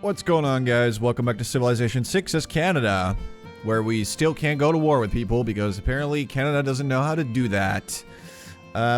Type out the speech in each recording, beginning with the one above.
What's going on, guys? Welcome back to Civilization 6 as Canada, where we still can't go to war with people because apparently Canada doesn't know how to do that.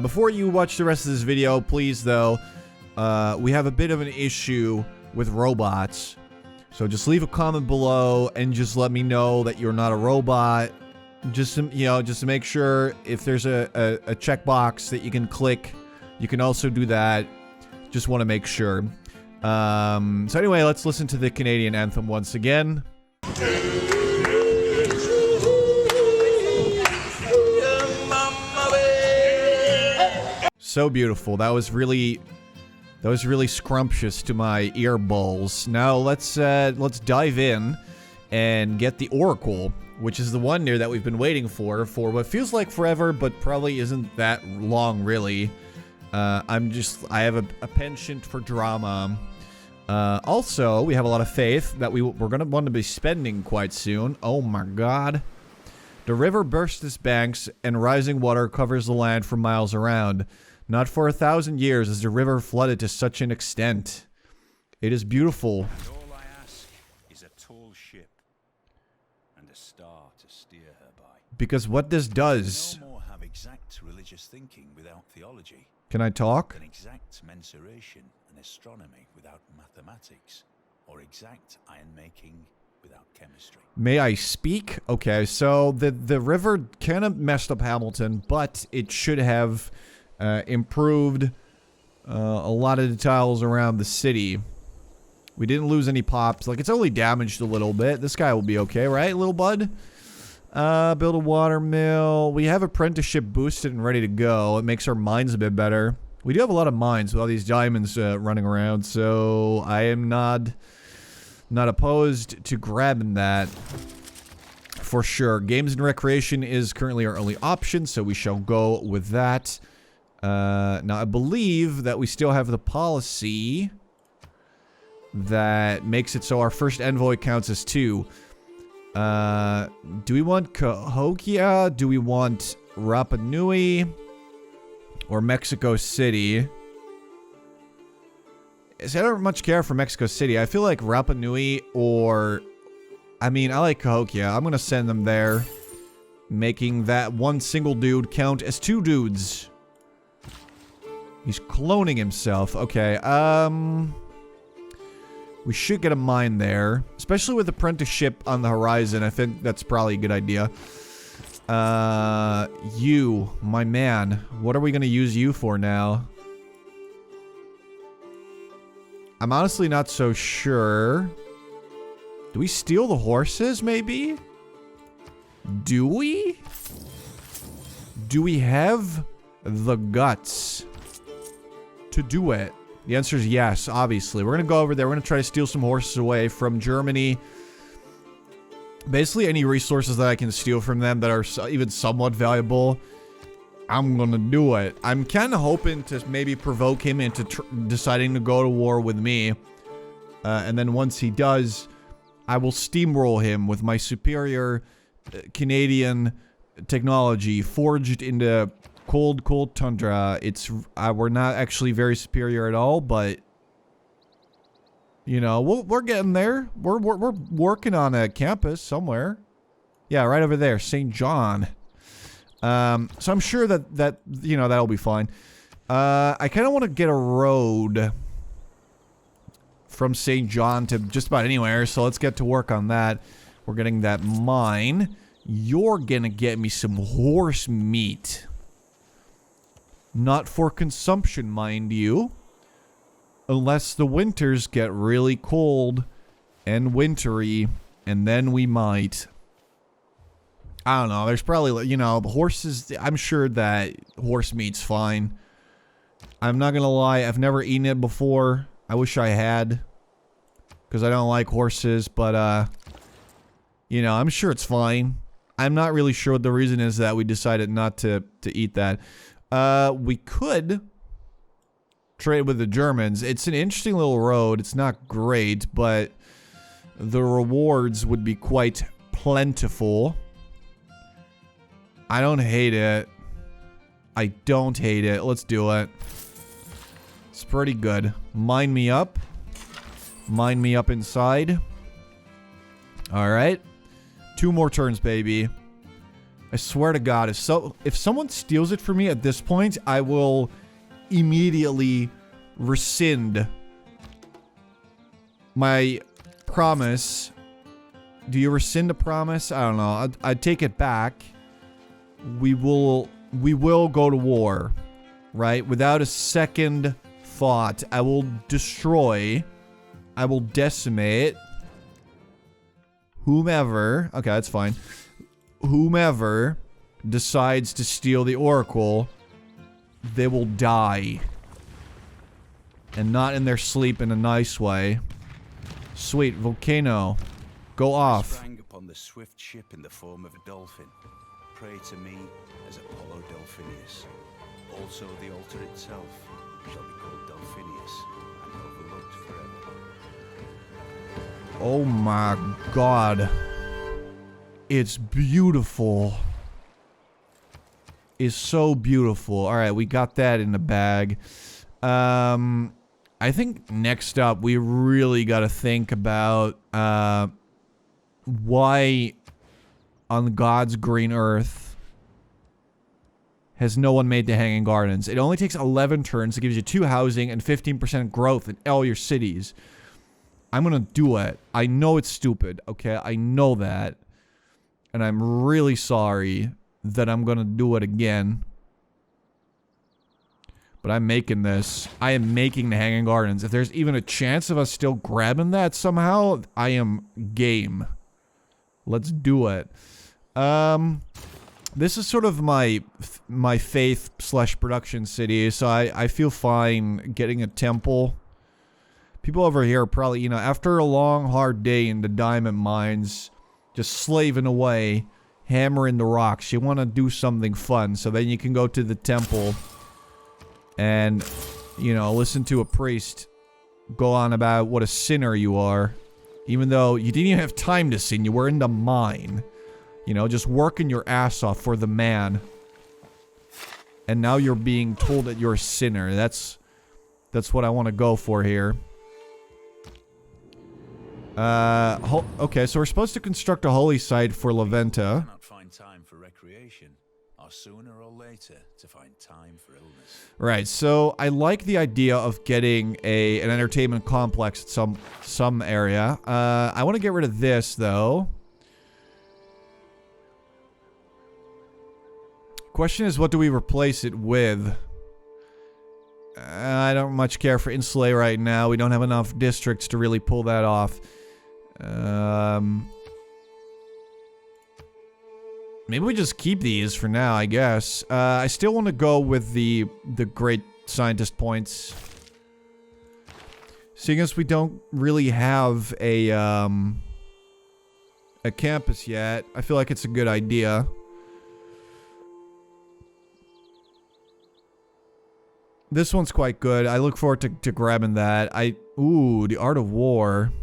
Before you watch the rest of this video, please, though, we have a bit of an issue with robots. So just leave a comment below and just let me know that you're not a robot. Just to make sure if there's a checkbox that you can click, you can also do that. Just want to make sure. So anyway, let's listen to the Canadian anthem once again. So beautiful. That was really scrumptious to my ear balls. Now let's dive in and get the Oracle, which is the wonder that we've been waiting for what feels like forever, but probably isn't that long, really. I have a penchant for drama. Also, we have a lot of faith that we're gonna want to be spending quite soon. Oh my god. The river bursts its banks, and rising water covers the land for miles around. Not for 1,000 years has the river flooded to such an extent. It is beautiful. And all I ask is a tall ship and a star to steer her by. Because what this does... No more have exact religious thinking without theology. Can I talk? An exact mensuration and astronomy without mathematics, or exact iron making without chemistry. May I speak? Okay, so the river kind of messed up Hamilton, but it should have improved a lot of the tiles around the city. We didn't lose any pops. Like, it's only damaged a little bit. This guy will be okay, right, little bud? Build a water mill. We have Apprenticeship boosted and ready to go. It makes our mines a bit better. We do have a lot of mines with all these diamonds running around, so I am not opposed to grabbing that for sure. Games and recreation is currently our only option, so we shall go with that. Now, I believe that we still have the policy that makes it so our first envoy counts as 2. Do we want Cahokia? Do we want Rapa Nui? Or Mexico City? See, I don't much care for Mexico City. I feel like Rapa Nui or... I mean, I like Cahokia. I'm gonna send them there. Making that one single dude count as 2 dudes. He's cloning himself. Okay, we should get a mine there. Especially with Apprenticeship on the horizon. I think that's probably a good idea. You, my man. What are we gonna use you for now? I'm honestly not so sure. Do we steal the horses, maybe? Do we? Do we have the guts to do it? The answer is yes, obviously. We're gonna go over there. We're gonna try to steal some horses away from Germany. Basically, any resources that I can steal from them that are even somewhat valuable, I'm gonna do it. I'm kind of hoping to maybe provoke him into deciding to go to war with me. And then once he does, I will steamroll him with my superior Canadian technology forged into cold tundra. We're not actually very superior at all, but... You know, we're getting there. We're working on a campus somewhere. Yeah, right over there, St. John. So I'm sure that you know, that'll be fine. I kind of want to get a road from St. John to just about anywhere, so let's get to work on that. We're getting that mine. You're gonna get me some horse meat. Not for consumption, mind you. Unless the winters get really cold and wintry, and then we might. I don't know. There's probably, you know, horses. I'm sure that horse meat's fine. I'm not gonna lie. I've never eaten it before. I wish I had. Because I don't like horses, but, you know, I'm sure it's fine. I'm not really sure what the reason is that we decided not to eat that. We could... trade with the Germans. It's an interesting little road. It's not great, but the rewards would be quite plentiful. I don't hate it. I don't hate it. Let's do it. It's pretty good. Mine me up. Mine me up inside. Alright. 2 more turns, baby. I swear to God, if someone steals it from me at this point, I will immediately rescind my promise. Do you rescind a promise? I don't know. I'd take it back. We will go to war, right? Without a second thought. I will destroy. I will decimate whomever. Okay, that's fine. Whomever decides to steal the oracle, they will die. And not in their sleep in a nice way. Sweet, Volcano. Go off. Sprang upon the swift ship in the form of a dolphin. Pray to me as Apollo Delphinius. Also the altar itself shall be called Delphinius and overlooked forever. Oh my God. It's beautiful. It's so beautiful. Alright, we got that in the bag. I think next up we really gotta think about why on God's green earth has no one made the Hanging Gardens. It only takes 11 turns. It gives you 2 housing and 15% growth in all your cities. I'm gonna do it. I know it's stupid, okay? I know that. And I'm really sorry that I'm gonna do it again. But I'm making this. I am making the Hanging Gardens. If there's even a chance of us still grabbing that somehow, I am game. Let's do it. This is sort of my faith / production city, so I feel fine getting a temple. People over here are probably, you know, after a long, hard day in the diamond mines, just slaving away, hammering the rocks. You want to do something fun, so then you can go to the temple and, you know, listen to a priest go on about what a sinner you are. Even though you didn't even have time to sin, you were in the mine. You know, just working your ass off for the man. And now you're being told that you're a sinner. That's what I want to go for here. Okay, so we're supposed to construct a holy site for Laventa. Not find time for recreation, or sooner or later to find time for illness. Right, so I like the idea of getting an entertainment complex at some area. I want to get rid of this though. Question is, what do we replace it with? I don't much care for Insulate right now. We don't have enough districts to really pull that off. Maybe we just keep these for now, I guess. I still want to go with the great scientist points. Seeing as we don't really have a campus yet, I feel like it's a good idea. This one's quite good. I look forward to grabbing that. Ooh, the Art of War.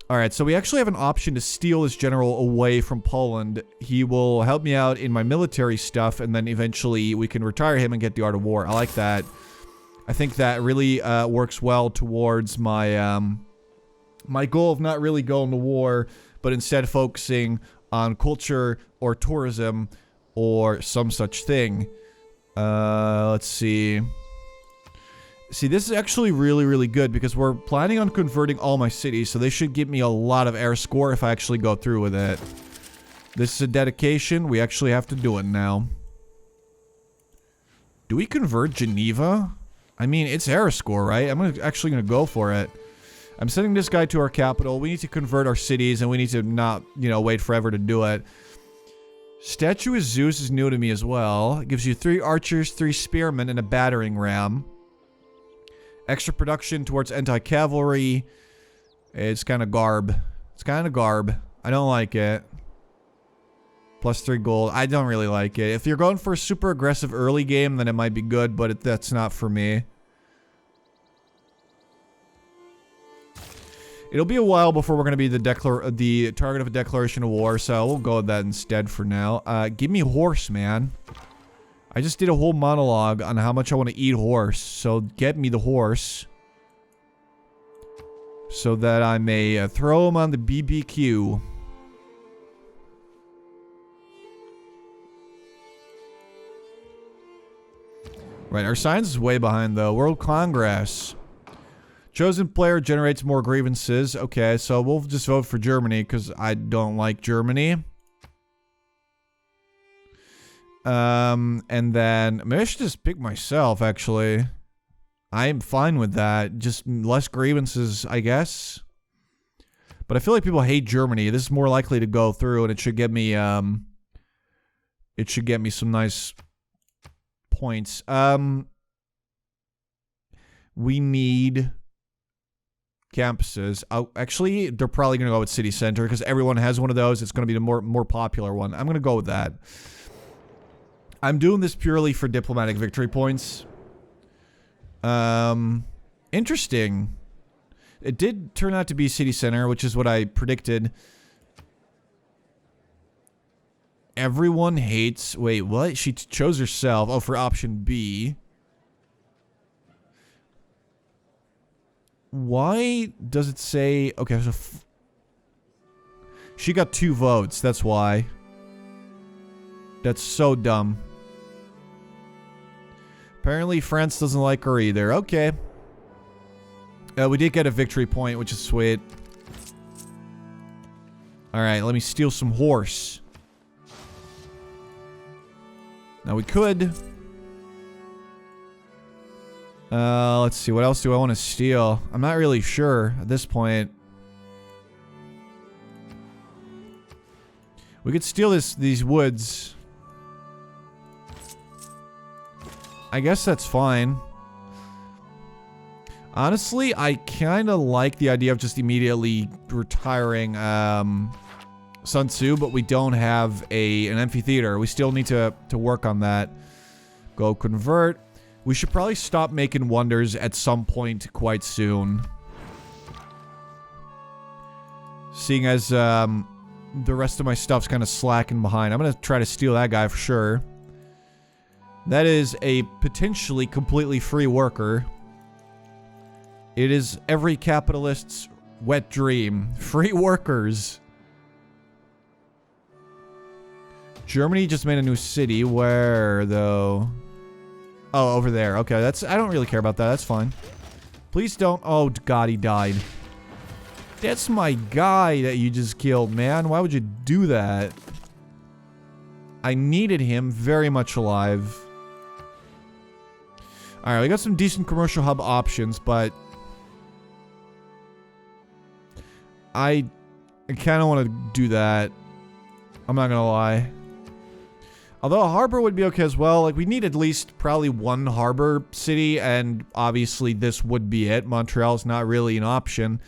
Alright, so we actually have an option to steal this general away from Poland. He will help me out in my military stuff, and then eventually we can retire him and get the Art of War. I like that. I think that really works well towards my my goal of not really going to war, but instead focusing on culture or tourism or some such thing. Let's see. See, this is actually really, really good because we're planning on converting all my cities, so they should give me a lot of air score if I actually go through with it. This is a dedication. We actually have to do it now. Do we convert Geneva? I mean, it's air score, right? I'm actually gonna go for it. I'm sending this guy to our capital. We need to convert our cities, and we need to not, you know, wait forever to do it. Statue of Zeus is new to me as well. It gives you 3 archers, 3 spearmen, and a battering ram. Extra production towards anti-cavalry. It's kind of garb. It's kind of garb. I don't like it. Plus 3 gold. I don't really like it. If you're going for a super aggressive early game, then it might be good, but that's not for me. It'll be a while before we're going to be the target of a declaration of war, so we'll go with that instead for now. Give me horse, man. I just did a whole monologue on how much I want to eat horse, so get me the horse. so that I may throw them on the BBQ. Right, our science is way behind though. World Congress. Chosen player generates more grievances. Okay, so we'll just vote for Germany because I don't like Germany. And then maybe I should just pick myself, actually. I am fine with that. Just less grievances, I guess. But I feel like people hate Germany. This is more likely to go through, and it should get me, some nice points. We need campuses. Oh, actually, they're probably going to go with city center because everyone has one of those. It's going to be the more popular one. I'm going to go with that. I'm doing this purely for diplomatic victory points. Interesting. It did turn out to be city center, which is what I predicted. Everyone hates... Wait, what? She chose herself. Oh, for option B. Why does it say... Okay, so... She got 2 votes. That's why. That's so dumb. Apparently, France doesn't like her either. Okay. We did get a victory point, which is sweet. Alright, let me steal some horse. Now we could. Let's see. What else do I want to steal? I'm not really sure at this point. We could steal these woods. I guess that's fine. Honestly, I kind of like the idea of just immediately retiring Sun Tzu, but we don't have an amphitheater. We still need to work on that. Go convert. We should probably stop making wonders at some point quite soon. Seeing as the rest of my stuff's kind of slacking behind. I'm going to try to steal that guy for sure. That is a potentially completely free worker. It is every capitalist's wet dream. Free workers. Germany just made a new city. Where, though? Oh, over there. Okay, that's... I don't really care about that. That's fine. Please don't... Oh, God, he died. That's my guy that you just killed, man. Why would you do that? I needed him very much alive. Alright, we got some decent commercial hub options, but... I kind of want to do that. I'm not gonna lie. Although a harbor would be okay as well. Like, we need at least probably one harbor city, and obviously this would be it. Montreal's not really an option.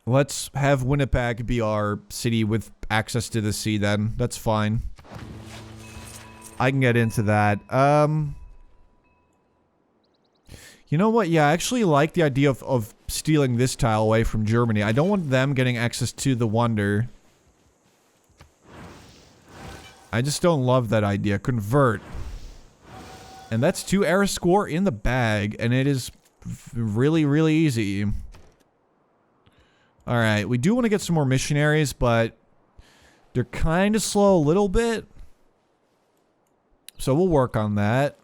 Let's have Winnipeg be our city with access to the sea then. That's fine. I can get into that. You know what? Yeah, I actually like the idea of stealing this tile away from Germany. I don't want them getting access to the wonder. I just don't love that idea. Convert. And that's 2 era score in the bag, and it is really, really easy. Alright, we do want to get some more missionaries, but they're kind of slow a little bit. So we'll work on that.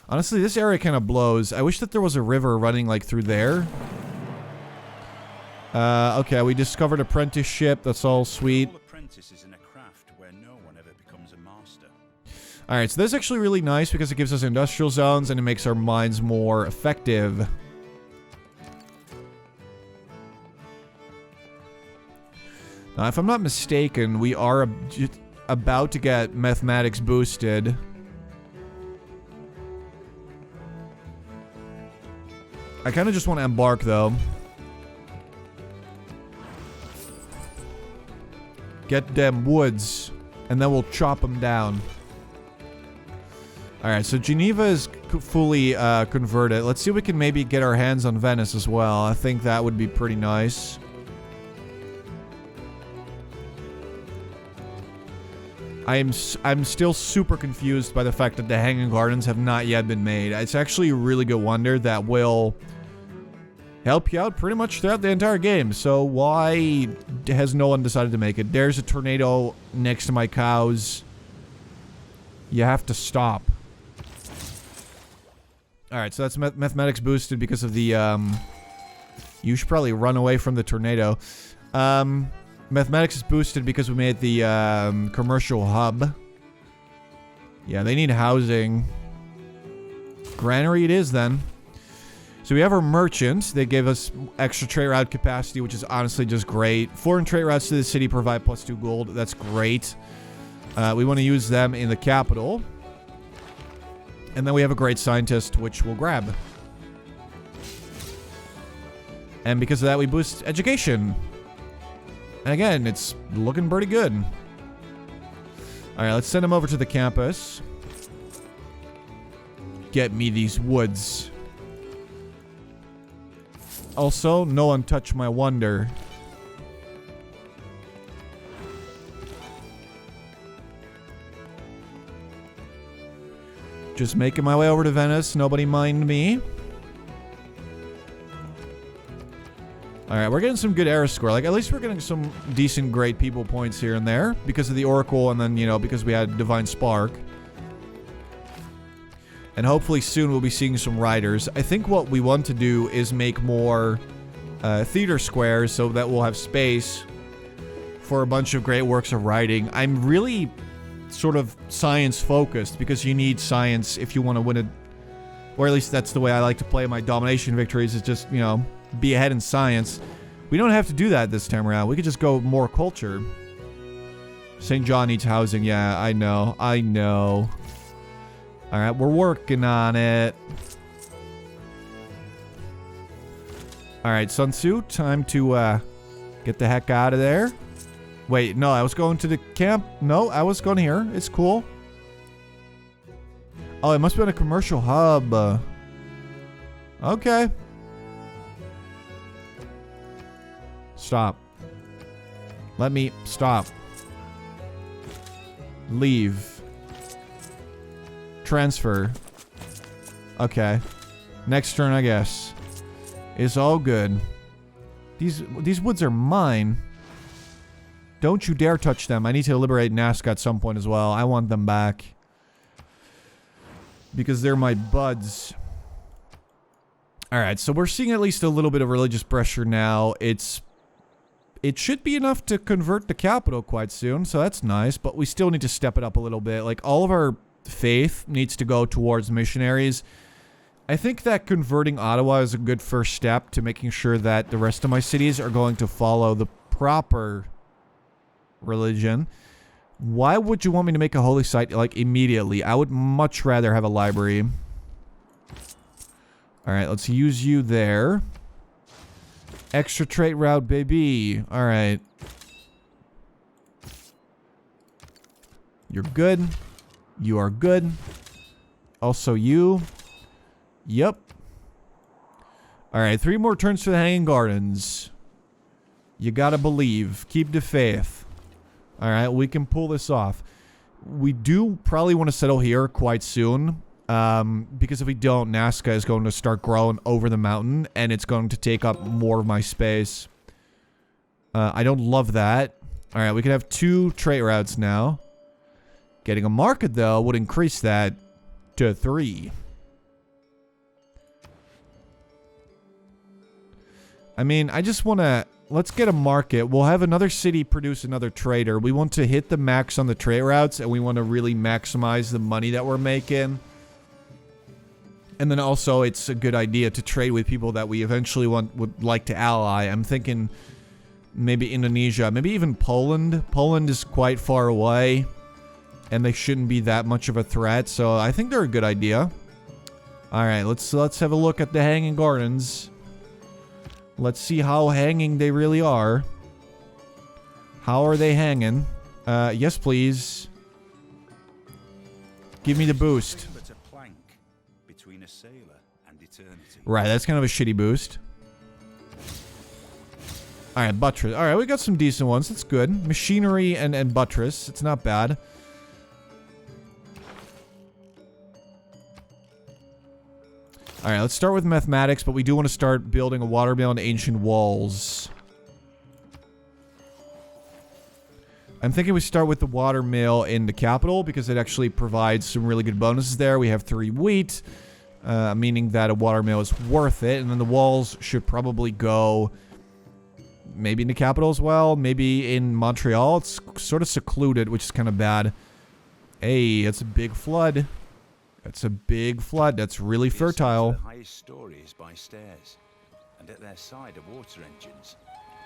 Honestly, this area kind of blows. I wish that there was a river running, like, through there. Okay, we discovered Apprenticeship. That's all sweet. Apprentices in a craft where no one ever becomes a master. Alright, so that's actually really nice because it gives us industrial zones and it makes our mines more effective. Now, if I'm not mistaken, we are about to get mathematics boosted. I kind of just want to embark, though. Get them woods, and then we'll chop them down. Alright, so Geneva is fully converted. Let's see if we can maybe get our hands on Venice as well. I think that would be pretty nice. I'm still super confused by the fact that the Hanging Gardens have not yet been made. It's actually a really good wonder that will help you out pretty much throughout the entire game. So why has no one decided to make it? There's a tornado next to my cows. You have to stop. Alright, so that's mathematics boosted because of the, you should probably run away from the tornado. Mathematics is boosted because we made the, commercial hub. Yeah, they need housing. Granary it is, then. So we have our merchants. They gave us extra trade route capacity, which is honestly just great. Foreign trade routes to the city provide +2 gold. That's great. We want to use them in the capital. And then we have a great scientist, which we'll grab. And because of that, we boost education. And again, it's looking pretty good. Alright, let's send him over to the campus. Get me these woods. Also, no one touch my wonder. Just making my way over to Venice. Nobody mind me. Alright, we're getting some good era score. Like, at least we're getting some decent great people points here and there. Because of the Oracle and then, you know, because we had Divine Spark. And hopefully soon we'll be seeing some writers. I think what we want to do is make more theater squares so that we'll have space for a bunch of great works of writing. I'm really sort of science focused because you need science if you want to win it. Or at least that's the way I like to play my domination victories, is just, you know, be ahead in science. We don't have to do that this time around. We could just go more culture. St. John needs housing. Yeah, I know. I know. Alright, we're working on it. Alright, Sun Tzu, time to get the heck out of there. Wait, no, I was going to the camp. No, I was going here. It's cool. Oh, it must have been a commercial hub. Okay. Stop. Let me stop. Leave. Transfer. Okay. Next turn, I guess. It's all good. These woods are mine. Don't you dare touch them. I need to liberate Nazca at some point as well. I want them back. Because they're my buds. Alright, so we're seeing at least a little bit of religious pressure now. It should be enough to convert the capital quite soon, so that's nice. But we still need to step it up a little bit. Like, all of our faith needs to go towards missionaries. I think that converting Ottawa is a good first step to making sure that the rest of my cities are going to follow the proper religion. Why would you want me to make a holy site, like, immediately? I would much rather have a library. Alright, let's use you there. Extra trait route, baby. Alright. You're good. You are good. Also you. Yep. Alright, 3 more turns for the Hanging Gardens. You gotta believe. Keep the faith. Alright, we can pull this off. We do probably want to settle here quite soon. Because if we don't, Nazca is going to start growing over the mountain. And it's going to take up more of my space. I don't love that. Alright, we can have 2 trade routes now. Getting a market, though, would increase that to 3. I mean, I just want to... Let's get a market. We'll have another city produce another trader. We want to hit the max on the trade routes, and we want to really maximize the money that we're making. And then also, it's a good idea to trade with people that we eventually would like to ally. I'm thinking maybe Indonesia, maybe even Poland. Poland is quite far away, and they shouldn't be that much of a threat, so I think they're a good idea. Alright, let's have a look at the Hanging Gardens. Let's see how hanging they really are. How are they hanging? Yes, please. Give me the boost. But a plank between a sailor and eternity. Right, that's kind of a shitty boost. Alright, buttress. Alright, we got some decent ones. That's good. Machinery and buttress. It's not bad. All right, let's start with mathematics, but we do want to start building a watermill and ancient walls. I'm thinking we start with the watermill in the capital because it actually provides some really good bonuses there. We have 3 wheat, meaning that a watermill is worth it. And then the walls should probably go maybe in the capital as well. Maybe in Montreal. It's sort of secluded, which is kind of bad. Hey, that's a big flood. That's a big flood. That's really fertile. The highest story is by stairs, and at their side are water engines,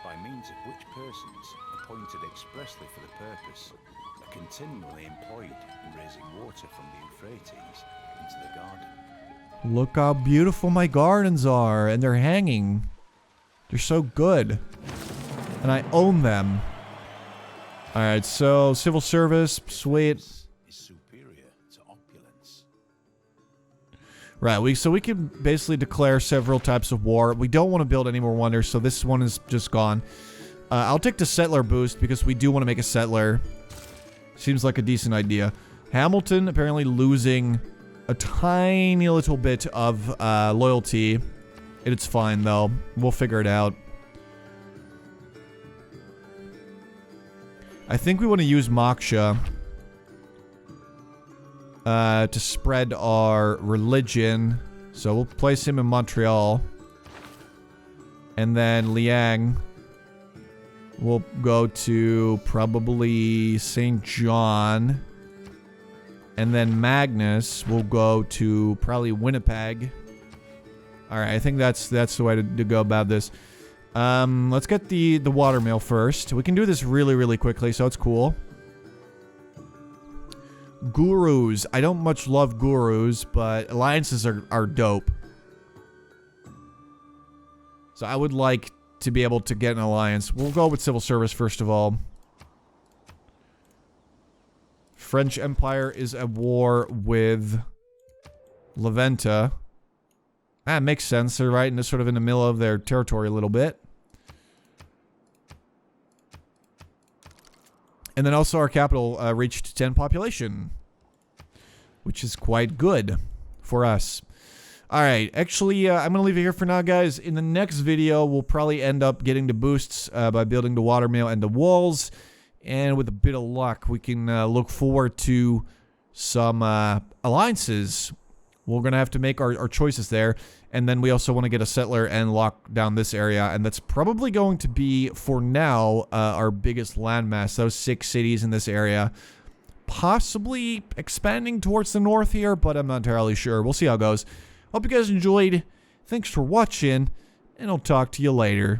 by means of which persons, appointed expressly for the purpose, are continually employed in raising water from the Euphrates into the garden. Look how beautiful my gardens are, and they're hanging. They're so good. And I own them. Alright, so civil service, sweet. Is superior to opulence. Right, so we can basically declare several types of war. We don't want to build any more wonders, so this one is just gone. I'll take the settler boost because we do want to make a settler. Seems like a decent idea. Hamilton apparently losing a tiny little bit of loyalty. It's fine though. We'll figure it out. I think we want to use Moksha to spread our religion. So we'll place him in Montreal. And then Liang will go to probably St. John. And then Magnus will go to probably Winnipeg. Alright, I think that's the way to go about this. Let's get the watermill first. We can do this really, really quickly, so it's cool. Gurus. I don't much love gurus, but alliances are dope. So I would like to be able to get an alliance. We'll go with civil service first of all. French Empire is at war with Leventa. That makes sense. They're right in the, sort of in the middle of their territory a little bit. And then also our capital reached 10 population, which is quite good for us. All right, actually, I'm going to leave it here for now, guys. In the next video, we'll probably end up getting the boosts by building the watermill and the walls. And with a bit of luck, we can look forward to some alliances. We're going to have to make our choices there. And then we also want to get a settler and lock down this area. And that's probably going to be, for now, our biggest landmass. Those 6 cities in this area. Possibly expanding towards the north here, but I'm not entirely sure. We'll see how it goes. Hope you guys enjoyed. Thanks for watching, and I'll talk to you later.